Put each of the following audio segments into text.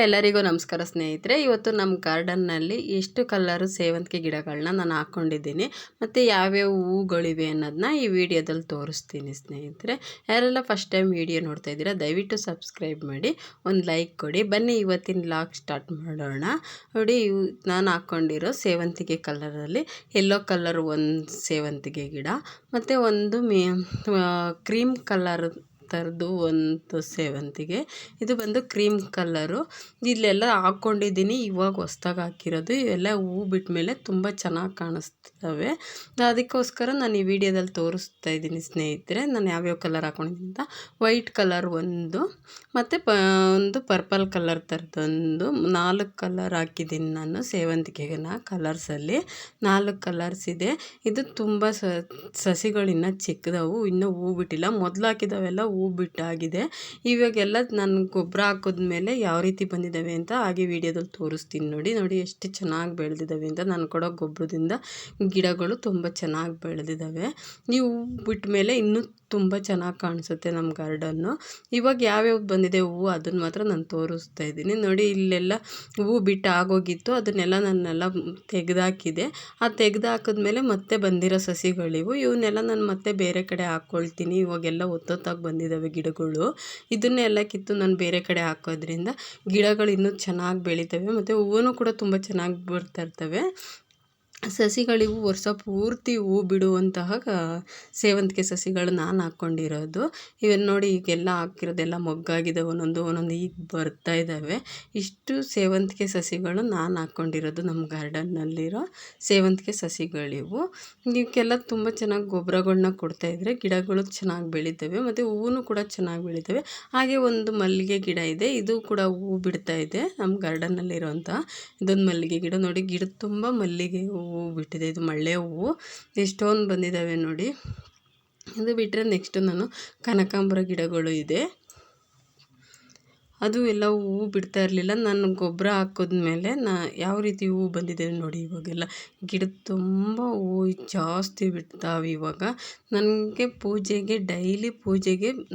ಎಲ್ಲರಿಗೂ ನಮಸ್ಕಾರ ಸ್ನೇಹಿತರೆ. ಇವತ್ತು ನಮ್ಮ ಗಾರ್ಡನ್ನಲ್ಲಿ ಎಷ್ಟು ಕಲರು ಸೇವಂತಿಗೆ ಗಿಡಗಳನ್ನ ನಾನು ಹಾಕ್ಕೊಂಡಿದ್ದೀನಿ ಮತ್ತು ಯಾವ್ಯಾವ ಹೂಗಳಿವೆ ಅನ್ನೋದನ್ನ ಈ ವಿಡಿಯೋದಲ್ಲಿ ತೋರಿಸ್ತೀನಿ ಸ್ನೇಹಿತರೆ. ಯಾರೆಲ್ಲ ಫಸ್ಟ್ ಟೈಮ್ ವಿಡಿಯೋ ನೋಡ್ತಾ ಇದ್ದೀರಾ ದಯವಿಟ್ಟು ಸಬ್ಸ್ಕ್ರೈಬ್ ಮಾಡಿ, ಒಂದು ಲೈಕ್ ಕೊಡಿ. ಬನ್ನಿ ಇವತ್ತಿನ ವ್ಲಾಗ್ ಸ್ಟಾರ್ಟ್ ಮಾಡೋಣ. ನೋಡಿ, ನಾನು ಹಾಕ್ಕೊಂಡಿರೋ ಸೇವಂತಿಗೆ ಕಲರಲ್ಲಿ ಯೆಲ್ಲೋ ಕಲರ್ ಒಂದು ಸೇವಂತಿಗೆ ಗಿಡ ಮತ್ತು ಒಂದು ಕ್ರೀಮ್ ಕಲರ್ ಥರದ್ದು ಒಂದು ಸೇವಂತಿಗೆ. ಇದು ಬಂದು ಕ್ರೀಮ್ ಕಲರು. ಇಲ್ಲೆಲ್ಲ ಹಾಕ್ಕೊಂಡಿದ್ದೀನಿ, ಇವಾಗ ಹೊಸ್ದಾಗಿ ಹಾಕಿರೋದು. ಇವೆಲ್ಲ ಹೂ ಬಿಟ್ಟ ಮೇಲೆ ತುಂಬ ಚೆನ್ನಾಗಿ ಕಾಣಿಸ್ತವೆ. ಅದಕ್ಕೋಸ್ಕರ ನಾನು ಈ ವಿಡಿಯೋದಲ್ಲಿ ತೋರಿಸ್ತಾ ಇದ್ದೀನಿ ಸ್ನೇಹಿತರೆ, ನಾನು ಯಾವ್ಯಾವ ಕಲರ್ ಹಾಕ್ಕೊಂಡಿದ್ದೀನಿ ಅಂತ. ವೈಟ್ ಕಲರ್ ಒಂದು ಮತ್ತು ಒಂದು ಪರ್ಪಲ್ ಕಲರ್ ಥರದ್ದೊಂದು 4 ಕಲರ್ ಹಾಕಿದ್ದೀನಿ ನಾನು ಸೇವಂತಿಗೆನ. ಕಲರ್ಸಲ್ಲಿ 4 ಕಲರ್ಸ್ ಇದೆ. ಇದು ತುಂಬ ಸಸಿಗಳಿನ್ನ ಚಿಕ್ಕದವು, ಇನ್ನೂ ಹೂ ಬಿಟ್ಟಿಲ್ಲ. ಮೊದಲು ಹಾಕಿದವೆಲ್ಲ ಹೂ ಬಿಟ್ಟಾಗಿದೆ. ಇವಾಗೆಲ್ಲ ನಾನು ಗೊಬ್ಬರ ಹಾಕಿದ್ಮೇಲೆ ಯಾವ ರೀತಿ ಬಂದಿದ್ದಾವೆ ಅಂತ ಹಾಗೆ ವಿಡಿಯೋದಲ್ಲಿ ತೋರಿಸ್ತೀನಿ. ನೋಡಿ ಎಷ್ಟು ಚೆನ್ನಾಗಿ ಬೆಳೆದಿದ್ದಾವೆ ಅಂತ. ನಾನು ಕೊಡೋ ಗೊಬ್ಬರದಿಂದ ಗಿಡಗಳು ತುಂಬ ಚೆನ್ನಾಗಿ ಬೆಳೆದಿದ್ದಾವೆ. ಈ ಹೂ ಬಿಟ್ಟ ಮೇಲೆ ಇನ್ನೂ ತುಂಬ ಚೆನ್ನಾಗಿ ಕಾಣಿಸುತ್ತೆ ನಮ್ಮ ಗಾರ್ಡನ್ನು. ಇವಾಗ ಯಾವ್ಯಾವ್ದು ಬಂದಿದೆ ಹೂವು ಅದನ್ನು ಮಾತ್ರ ನಾನು ತೋರಿಸ್ತಾ ಇದ್ದೀನಿ. ನೋಡಿ, ಇಲ್ಲೆಲ್ಲ ಹೂವು ಬಿಟ್ಟು ಆಗೋಗಿತ್ತು, ಅದನ್ನೆಲ್ಲ ನಾನೆಲ್ಲ ತೆಗೆದಾಕಿದೆ. ಆ ತೆಗೆದಾಕಿದ್ಮೇಲೆ ಮತ್ತೆ ಬಂದಿರೋ ಸಸಿಗಳಿವು. ಇವನ್ನೆಲ್ಲ ನಾನು ಮತ್ತೆ ಬೇರೆ ಕಡೆ ಹಾಕ್ಕೊಳ್ತೀನಿ. ಇವಾಗೆಲ್ಲ ಒತ್ತೊತ್ತಾಗಿ ಬಂದಿದ್ದಾವೆ ಗಿಡಗಳು. ಇದನ್ನೆಲ್ಲ ಕಿತ್ತು ನಾನು ಬೇರೆ ಕಡೆ ಹಾಕೋದ್ರಿಂದ ಗಿಡಗಳು ಇನ್ನೂ ಚೆನ್ನಾಗಿ ಬೆಳಿತವೆ ಮತ್ತು ಹೂವು ಕೂಡ ತುಂಬ ಚೆನ್ನಾಗಿ ಬರ್ತಾ ಇರ್ತವೆ. ಸಸಿಗಳಿವು ವರ್ಷ ಪೂರ್ತಿ ಹೂ ಬಿಡುವಂತಹ ಸೇವಂತಿಗೆ ಸಸಿಗಳು ನಾನು ಹಾಕ್ಕೊಂಡಿರೋದು. ಇವೆಲ್ಲ ನೋಡಿ, ಈಗೆಲ್ಲ ಹಾಕಿರೋದೆಲ್ಲ ಮೊಗ್ಗಾಗಿದೆ, ಒಂದೊಂದು ಈಗ ಬರ್ತಾ ಇದ್ದಾವೆ. ಇಷ್ಟು ಸೇವಂತಿಗೆ ಸಸಿಗಳು ನಾನು ಹಾಕ್ಕೊಂಡಿರೋದು ನಮ್ಮ ಗಾರ್ಡನ್ನಲ್ಲಿರೋ ಸೇವಂತಿಗೆ ಸಸಿಗಳಿವು. ಇವಕ್ಕೆಲ್ಲ ತುಂಬ ಚೆನ್ನಾಗಿ ಗೊಬ್ಬರಗಳನ್ನ ಕೊಡ್ತಾಯಿದ್ರೆ ಗಿಡಗಳು ಚೆನ್ನಾಗಿ ಬೆಳಿತವೆ ಮತ್ತು ಹೂವು ಕೂಡ ಚೆನ್ನಾಗಿ ಬೆಳಿತವೆ. ಹಾಗೆ ಒಂದು ಮಲ್ಲಿಗೆ ಗಿಡ ಇದೆ, ಇದು ಕೂಡ ಹೂ ಬಿಡ್ತಾ ಇದೆ ನಮ್ಮ ಗಾರ್ಡನ್ನಲ್ಲಿರೋಂಥ ಇದೊಂದು ಮಲ್ಲಿಗೆ ಗಿಡ. ನೋಡಿ, ಗಿಡ ತುಂಬ ಮಲ್ಲಿಗೆ ಹೂವು ಬಿಟ್ಟಿದೆ. ಇದು ಮಳ್ಳೆ ಹೂವು ಎಷ್ಟೊಂದು ಬಂದಿದ್ದಾವೆ ನೋಡಿ. ಇದು ಬಿಟ್ಟರೆ ನೆಕ್ಸ್ಟ್ ನಾನು ಕನಕಾಂಬರ ಗಿಡಗಳು ಇದೆ. ಅದು ಎಲ್ಲ ಹೂವು ಬಿಡ್ತಾ ಇರಲಿಲ್ಲ. ನಾನು ಗೊಬ್ಬರ ಹಾಕಿದ್ಮೇಲೆ ಯಾವ ರೀತಿ ಹೂವು ಬಂದಿದೆ ನೋಡಿ. ಇವಾಗೆಲ್ಲ ಗಿಡ ತುಂಬ ಹೂವು ಜಾಸ್ತಿ ಬಿಡ್ತಾವೆ ಇವಾಗ. ನನಗೆ ಪೂಜೆಗೆ ಡೈಲಿ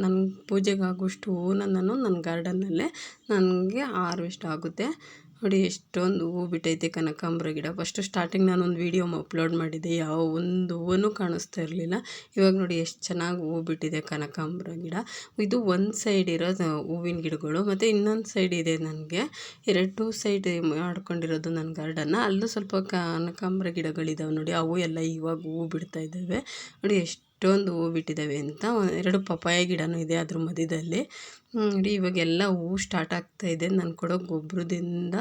ನನ್ನ ಪೂಜೆಗೆ ಆಗೋಷ್ಟು ಹೂವನ್ನ ನಾನು ನನ್ನ ಗಾರ್ಡನ್ನಲ್ಲೇ ನನಗೆ ಹಾರ್ವೆಸ್ಟ್ ಆಗುತ್ತೆ. ನೋಡಿ, ಎಷ್ಟೊಂದು ಹೂವು ಬಿಟ್ಟೈತೆ ಕನಕಾಂಬರ ಗಿಡ. ಫಸ್ಟು ಸ್ಟಾರ್ಟಿಂಗ್ ನಾನೊಂದು ವೀಡಿಯೋ ಅಪ್ಲೋಡ್ ಮಾಡಿದ್ದೆ, ಯಾವ ಒಂದು ಹೂವೂ ಕಾಣಿಸ್ತಾ ಇರಲಿಲ್ಲ. ಇವಾಗ ನೋಡಿ ಎಷ್ಟು ಚೆನ್ನಾಗಿ ಹೂವು ಬಿಟ್ಟಿದೆ ಕನಕಾಂಬರ ಗಿಡ. ಇದು ಒಂದು ಸೈಡ್ ಇರೋ ಹೂವಿನ ಗಿಡಗಳು ಮತ್ತು ಇನ್ನೊಂದು ಸೈಡ್ ಇದೆ ನನಗೆ. 2 ಸೈಡ್ ಮಾಡ್ಕೊಂಡಿರೋದು ನನ್ನ ಗಾರ್ಡನ್ನ. ಅಲ್ಲೂ ಸ್ವಲ್ಪ ಕನಕಾಂಬರ ಗಿಡಗಳಿದ್ದಾವೆ ನೋಡಿ, ಅವು ಎಲ್ಲ ಇವಾಗ ಹೂವು ಬಿಡ್ತಾ ಇದ್ದಾವೆ. ನೋಡಿ ಎಷ್ಟೊಂದು ಹೂವು ಬಿಟ್ಟಿದ್ದಾವೆ ಅಂತ. 2 ಪಪ್ಪಾಯ ಗಿಡನೂ ಇದೆ ಅದ್ರ ಮಧ್ಯದಲ್ಲಿ. ನೋಡಿ, ಇವಾಗೆಲ್ಲ ಹೂವು ಸ್ಟಾರ್ಟ್ ಆಗ್ತಾಯಿದೆ. ನಾನು ಕೊಡೋ ಗೊಬ್ಬರದಿಂದ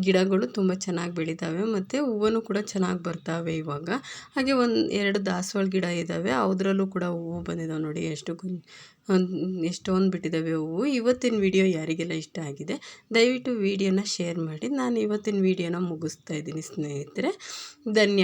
ಗಿಡಗಳು ತುಂಬ ಚೆನ್ನಾಗಿ ಬೆಳಿತಾವೆ ಮತ್ತು ಹೂವು ಕೂಡ ಚೆನ್ನಾಗಿ ಬರ್ತಾವೆ ಇವಾಗ. ಹಾಗೆ 2 ದಾಸವಾಳ ಗಿಡ ಇದ್ದಾವೆ, ಅದರಲ್ಲೂ ಕೂಡ ಹೂವು ಬಂದಿದ್ದಾವೆ. ನೋಡಿ ಎಷ್ಟೊಂದು ಬಿಟ್ಟಿದ್ದಾವೆ ಹೂವು. ಇವತ್ತಿನ ವಿಡಿಯೋ ಯಾರಿಗೆಲ್ಲ ಇಷ್ಟ ಆಗಿದೆ ದಯವಿಟ್ಟು ವಿಡಿಯೋನ ಶೇರ್ ಮಾಡಿ. ನಾನು ಇವತ್ತಿನ ವಿಡಿಯೋನ ಮುಗಿಸ್ತಾ ಇದ್ದೀನಿ ಸ್ನೇಹಿತರೆ. ಧನ್ಯವಾದ.